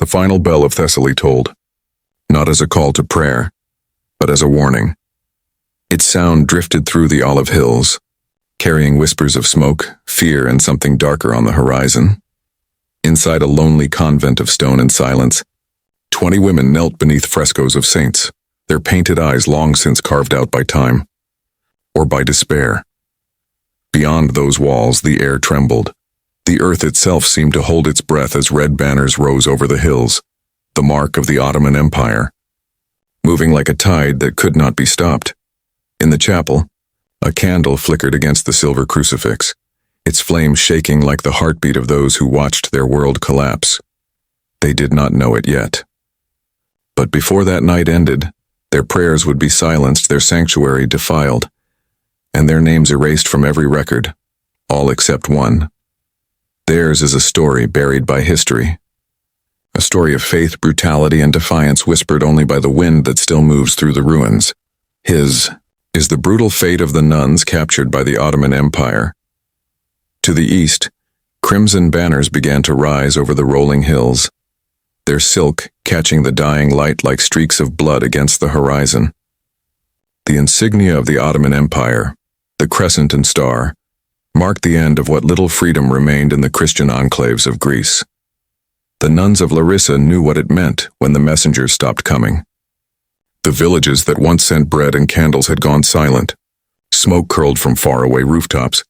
final bell of Thessaly tolled, not as a call to prayer, but as a warning. Its sound drifted through the olive hills, carrying whispers of smoke, fear, and something darker on the horizon. Inside a lonely convent of stone and silence, 20 women knelt beneath frescoes of saints, their painted eyes long since carved out by time, or by despair. Beyond those walls, the air trembled. The earth itself seemed to hold its breath as red banners rose over the hills, the mark of the Ottoman Empire, moving like a tide that could not be stopped. In the chapel, a candle flickered against the silver crucifix, its flame shaking like the heartbeat of those who watched their world collapse. They did not know it yet. But before that night ended, their prayers would be silenced, their sanctuary defiled, and their names erased from every record, all except one. Theirs is a story buried by history. A story of faith, brutality, and defiance whispered only by the wind that still moves through the ruins. His is the brutal fate of the nuns captured by the Ottoman Empire. To the east, crimson banners began to rise over the rolling hills, their silk catching the dying light like streaks of blood against the horizon. The insignia of the Ottoman Empire, the crescent and star, marked the end of what little freedom remained in the Christian enclaves of Greece. The nuns of Larissa knew what it meant when the messengers stopped coming. The villages that once sent bread and candles had gone silent. Smoke curled from faraway rooftops,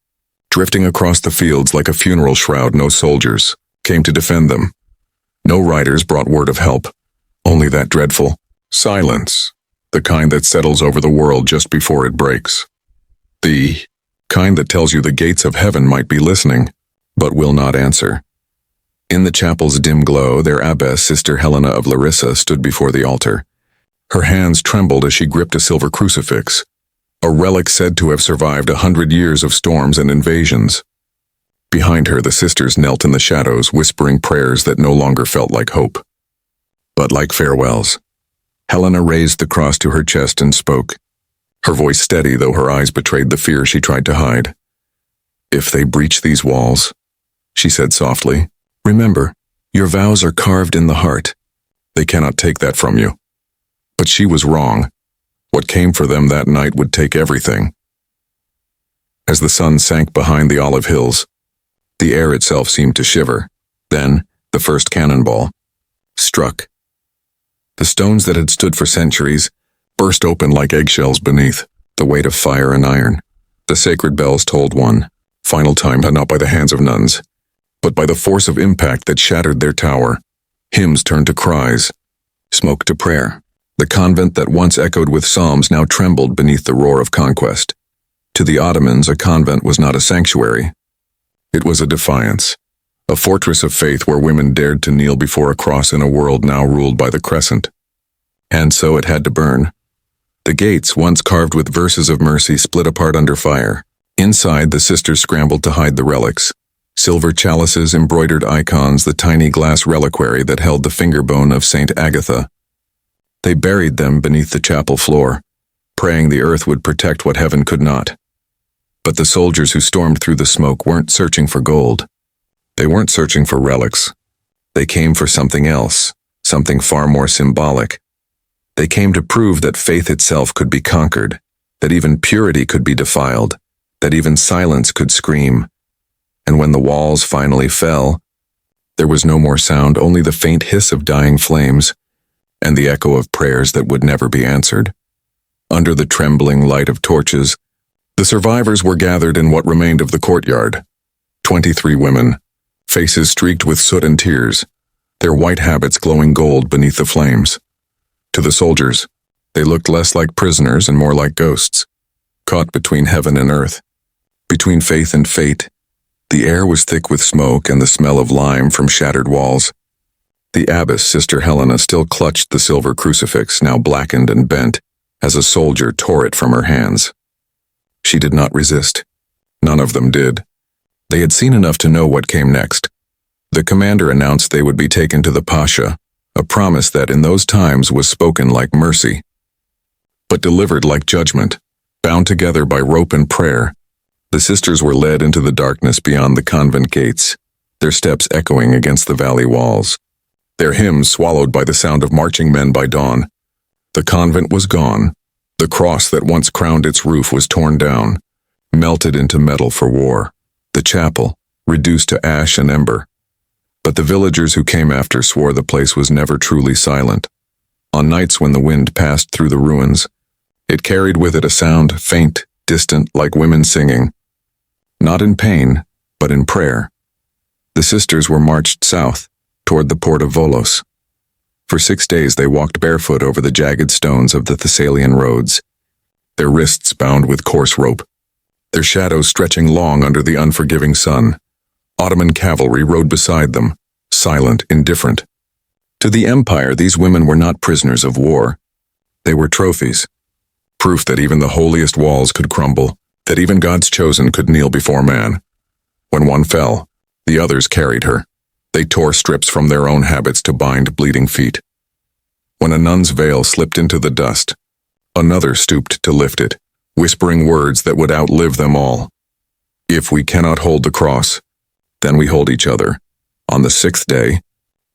drifting across the fields like a funeral shroud. No soldiers came to defend them. No riders brought word of help, only that dreadful silence, the kind that settles over the world just before it breaks. The kind that tells you the gates of heaven might be listening, but will not answer. In the chapel's dim glow, their abbess, Sister Helena of Larissa, stood before the altar. Her hands trembled as she gripped a silver crucifix, a relic said to have survived 100 years of storms and invasions. Behind her, the sisters knelt in the shadows, whispering prayers that no longer felt like hope, but like farewells. Helena raised the cross to her chest and spoke, her voice steady though her eyes betrayed the fear she tried to hide. "If they breach these walls," she said softly, "remember, your vows are carved in the heart. They cannot take that from you." But she was wrong. What came for them that night would take everything. As the sun sank behind the olive hills, the air itself seemed to shiver. Then, the first cannonball struck. The stones that had stood for centuries burst open like eggshells beneath the weight of fire and iron. The sacred bells tolled one final time, not by the hands of nuns, but by the force of impact that shattered their tower. Hymns turned to cries, smoke to prayer. The convent that once echoed with psalms now trembled beneath the roar of conquest. To the Ottomans, a convent was not a sanctuary. It was a defiance, a fortress of faith where women dared to kneel before a cross in a world now ruled by the crescent. And so it had to burn. The gates, once carved with verses of mercy, split apart under fire. Inside, the sisters scrambled to hide the relics. Silver chalices, embroidered icons, the tiny glass reliquary that held the fingerbone of Saint Agatha. They buried them beneath the chapel floor, praying the earth would protect what heaven could not. But the soldiers who stormed through the smoke weren't searching for gold. They weren't searching for relics. They came for something else, something far more symbolic. They came to prove that faith itself could be conquered, that even purity could be defiled, that even silence could scream. And when the walls finally fell, there was no more sound, only the faint hiss of dying flames, and the echo of prayers that would never be answered. Under the trembling light of torches, the survivors were gathered in what remained of the courtyard. 23 women, faces streaked with soot and tears, their white habits glowing gold beneath the flames. To the soldiers, they looked less like prisoners and more like ghosts, caught between heaven and earth, between faith and fate. The air was thick with smoke and the smell of lime from shattered walls. The abbess, Sister Helena, still clutched the silver crucifix, now blackened and bent, as a soldier tore it from her hands. She did not resist. None of them did. They had seen enough to know what came next. The commander announced they would be taken to the Pasha, a promise that in those times was spoken like mercy, but delivered like judgment. Bound together by rope and prayer, the sisters were led into the darkness beyond the convent gates, their steps echoing against the valley walls. their hymns swallowed by the sound of marching men by dawn. The convent was gone. The cross that once crowned its roof was torn down, melted into metal for war. The chapel, reduced to ash and ember. But the villagers who came after swore the place was never truly silent. On nights when the wind passed through the ruins, it carried with it a sound faint, distant, like women singing. Not in pain, but in prayer. The sisters were marched south, toward the port of Volos. For 6 days they walked barefoot over the jagged stones of the Thessalian roads, their wrists bound with coarse rope, their shadows stretching long under the unforgiving sun. Ottoman cavalry rode beside them, silent, indifferent. To the empire, these women were not prisoners of war. They were trophies, proof that even the holiest walls could crumble, that even God's chosen could kneel before man. When one fell, the others carried her. They tore strips from their own habits to bind bleeding feet. When a nun's veil slipped into the dust, another stooped to lift it, whispering words that would outlive them all. If we cannot hold the cross, then we hold each other. On the 6th day,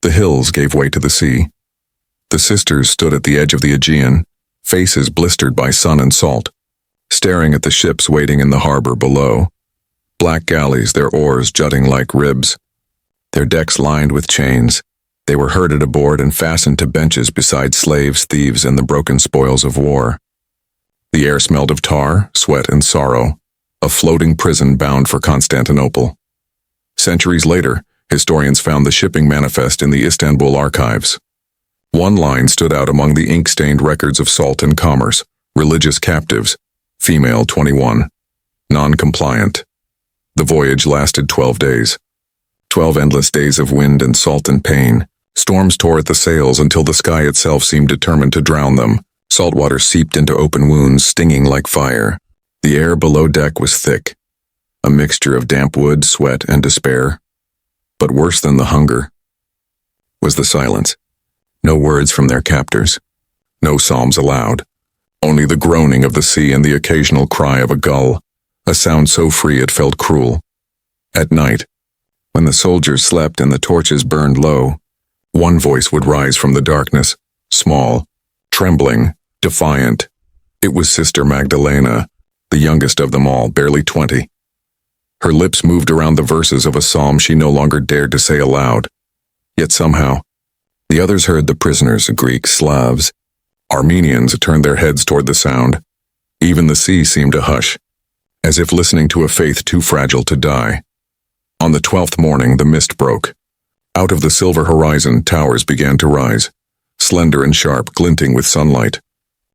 the hills gave way to the sea. The sisters stood at the edge of the Aegean, faces blistered by sun and salt, staring at the ships waiting in the harbor below. Black galleys, their oars jutting like ribs, their decks lined with chains. They were herded aboard and fastened to benches beside slaves, thieves, and the broken spoils of war. The air smelled of tar, sweat, and sorrow, a floating prison bound for Constantinople. Centuries later, historians found the shipping manifest in the Istanbul archives. One line stood out among the ink-stained records of Sultan commerce: religious captives, female 21, non-compliant. The voyage lasted 12 days. 12 endless days of wind and salt and pain. Storms tore at the sails until the sky itself seemed determined to drown them. Salt water seeped into open wounds, stinging like fire. The air below deck was thick, a mixture of damp wood, sweat, and despair. But worse than the hunger was the silence. No words from their captors. No psalms aloud. Only the groaning of the sea and the occasional cry of a gull, a sound so free it felt cruel. At night, when the soldiers slept and the torches burned low, one voice would rise from the darkness, small, trembling, defiant. It was Sister Magdalena, the youngest of them all, barely 20. Her lips moved around the verses of a psalm she no longer dared to say aloud. Yet somehow, the others heard the prisoners, Greeks, Slavs, Armenians, turned their heads toward the sound. Even the sea seemed to hush, as if listening to a faith too fragile to die. On the 12th morning, the mist broke. Out of the silver horizon, towers began to rise, slender and sharp, glinting with sunlight.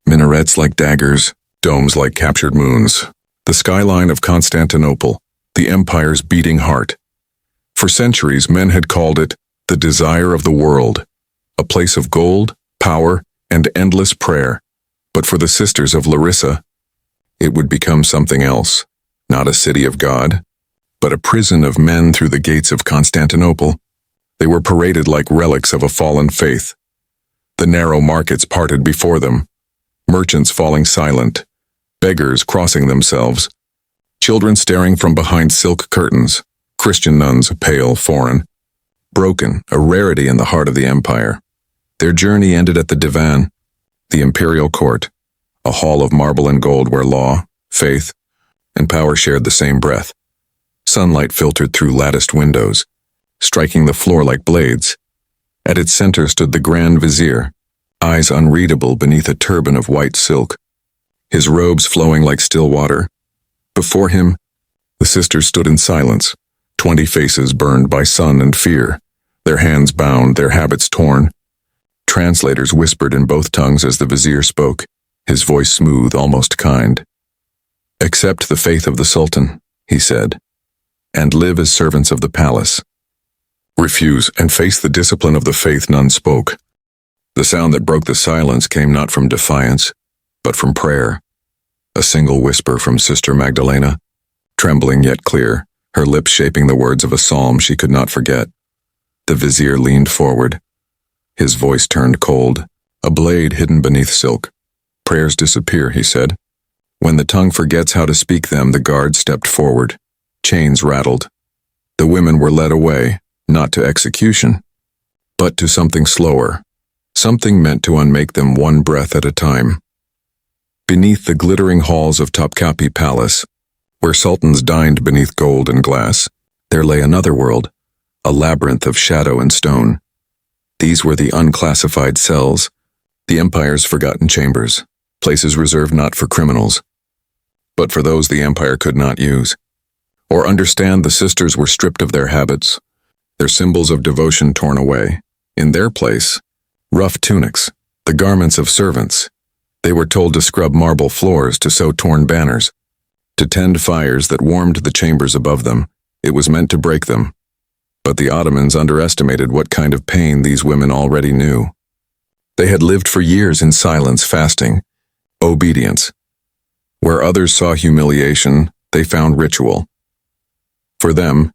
Minarets like daggers, domes like captured moons. The skyline of Constantinople, the empire's beating heart. For centuries, men had called it the desire of the world, a place of gold, power, and endless prayer. But for the sisters of Larissa, it would become something else, not a city of God, but a prison of men through the gates of Constantinople. They were paraded like relics of a fallen faith. The narrow markets parted before them, merchants falling silent, beggars crossing themselves, children staring from behind silk curtains, Christian nuns, pale, foreign, broken, a rarity in the heart of the empire. Their journey ended at the divan, the imperial court, a hall of marble and gold where law, faith, and power shared the same breath. Sunlight filtered through latticed windows, striking the floor like blades. At its center stood the Grand Vizier, eyes unreadable beneath a turban of white silk, his robes flowing like still water. Before him, the sisters stood in silence, 20 faces burned by sun and fear, their hands bound, their habits torn. Translators whispered in both tongues as the vizier spoke, his voice smooth, almost kind. "Accept the faith of the Sultan," he said, "and live as servants of the palace. Refuse and face the discipline of the faith." None spoke. The sound that broke the silence came not from defiance, but from prayer. A single whisper from Sister Magdalena, trembling yet clear, her lips shaping the words of a psalm she could not forget. The vizier leaned forward. His voice turned cold, a blade hidden beneath silk. "Prayers disappear," he said. "When the tongue forgets how to speak them, the guard stepped forward. Chains rattled. The women were led away, not to execution, but to something slower, something meant to unmake them one breath at a time. Beneath the glittering halls of Topkapi Palace, where sultans dined beneath gold and glass, there lay another world, a labyrinth of shadow and stone. These were the unclassified cells, the empire's forgotten chambers, places reserved not for criminals, but for those the empire could not use or understand. The sisters were stripped of their habits, their symbols of devotion torn away. In their place, rough tunics, the garments of servants. They were told to scrub marble floors, to sew torn banners, to tend fires that warmed the chambers above them. It was meant to break them. But the Ottomans underestimated what kind of pain these women already knew. They had lived for years in silence, fasting, obedience. Where others saw humiliation, they found ritual. For them,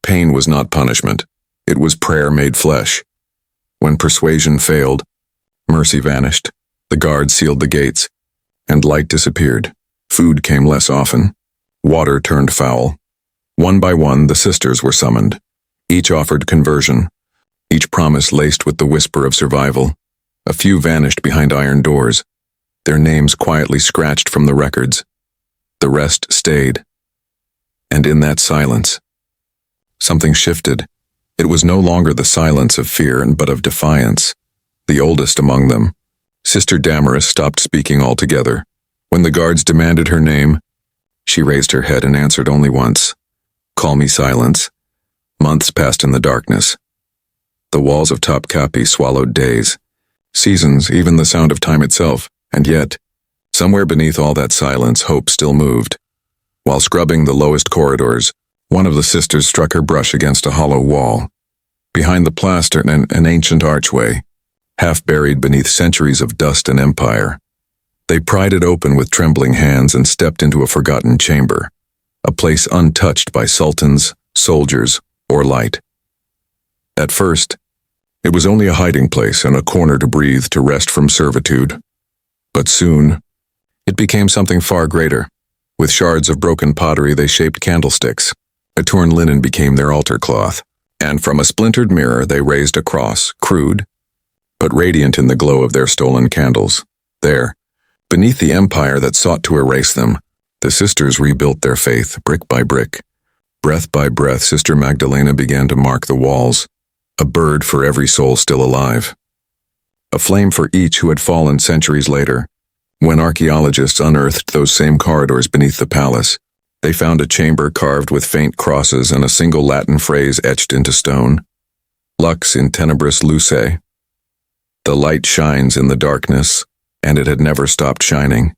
pain was not punishment. It was prayer made flesh. When persuasion failed, mercy vanished, the guards sealed the gates, and light disappeared. Food came less often. Water turned foul. One by one, the sisters were summoned. Each offered conversion, each promise laced with the whisper of survival. A few vanished behind iron doors, their names quietly scratched from the records. The rest stayed. And in that silence, something shifted. It was no longer the silence of fear, but of defiance. The oldest among them, Sister Damaris, stopped speaking altogether. When the guards demanded her name, she raised her head and answered only once, "Call me Silence." Months passed in the darkness. The walls of Topkapi swallowed days, seasons, even the sound of time itself, and yet, somewhere beneath all that silence, hope still moved. While scrubbing the lowest corridors, one of the sisters struck her brush against a hollow wall. Behind the plaster, an ancient archway, half buried beneath centuries of dust and empire. They pried it open with trembling hands and stepped into a forgotten chamber, a place untouched by sultans, soldiers, or light. At first, it was only a hiding place and a corner to breathe, to rest from servitude. But soon, it became something far greater. With shards of broken pottery, they shaped candlesticks. A torn linen became their altar cloth, and from a splintered mirror they raised a cross, crude, but radiant in the glow of their stolen candles. There, beneath the empire that sought to erase them, the sisters rebuilt their faith, brick by brick. Breath by breath, Sister Magdalena began to mark the walls, a bird for every soul still alive, a flame for each who had fallen centuries later. When archaeologists unearthed those same corridors beneath the palace, they found a chamber carved with faint crosses and a single Latin phrase etched into stone, Lux in tenebris luce. The light shines in the darkness, and it had never stopped shining.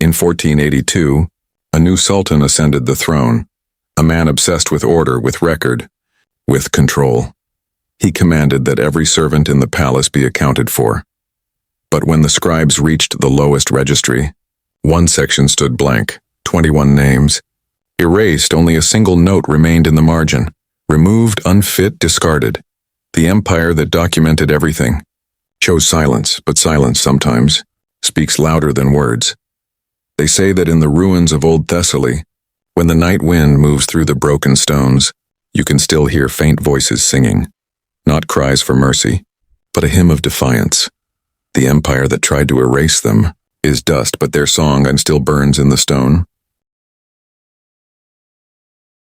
In 1482, a new sultan ascended the throne, a man obsessed with order, with record, with control. He commanded that every servant in the palace be accounted for. But when the scribes reached the lowest registry, one section stood blank, 21 names. Erased, only a single note remained in the margin. Removed, unfit, discarded. The empire that documented everything chose silence, but silence sometimes speaks louder than words. They say that in the ruins of old Thessaly, when the night wind moves through the broken stones, you can still hear faint voices singing, not cries for mercy, but a hymn of defiance. The empire that tried to erase them is dust, but their song still burns in the stone.